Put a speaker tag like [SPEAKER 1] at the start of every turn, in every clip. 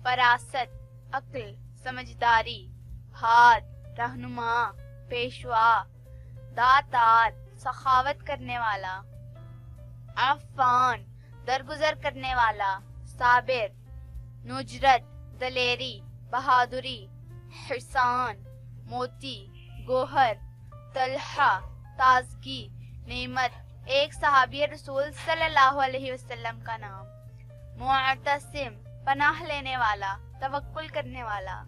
[SPEAKER 1] فراست عقل سمجھداری، ہاد رہنما پیشوا، داتار سخاوت کرنے والا، عفان درگزر کرنے والا، صابر نجرت دلیری بہادری، حسان موتی گوہر، طلحہ تازگی نعمت ایک صحابی رسول صلی اللہ علیہ وسلم کا نام، معتصم پناہ لینے والا توکل کرنے والا،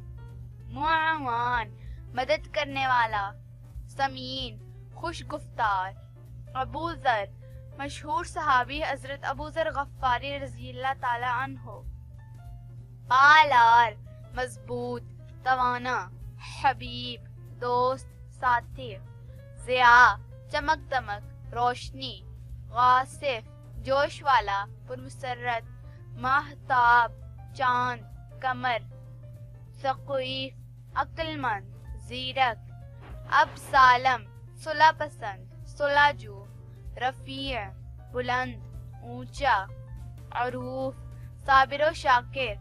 [SPEAKER 1] معاون مدد کرنے والا، سمین خوش گفتار، ابو ذر مشہور صحابی حضرت ابو ذر غفاری رضی اللہ تعالی عنہ، پالار مضبوط توانا، حبیب دوست ساتھی، ضیاء چمک دمک روشنی، غاصف جوش والا پرمسرت، ماہتاب چاند قمر، ثقیف عقل مند زیرک، اب سالم صلح پسند صلح جو، رفیع بلند اونچا، عروف صابر و شاکر،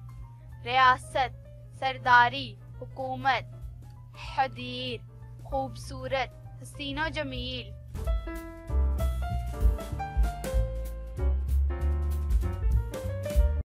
[SPEAKER 1] ریاست سرداری حکومت، حدیر خوبصورت حسین و جمیل،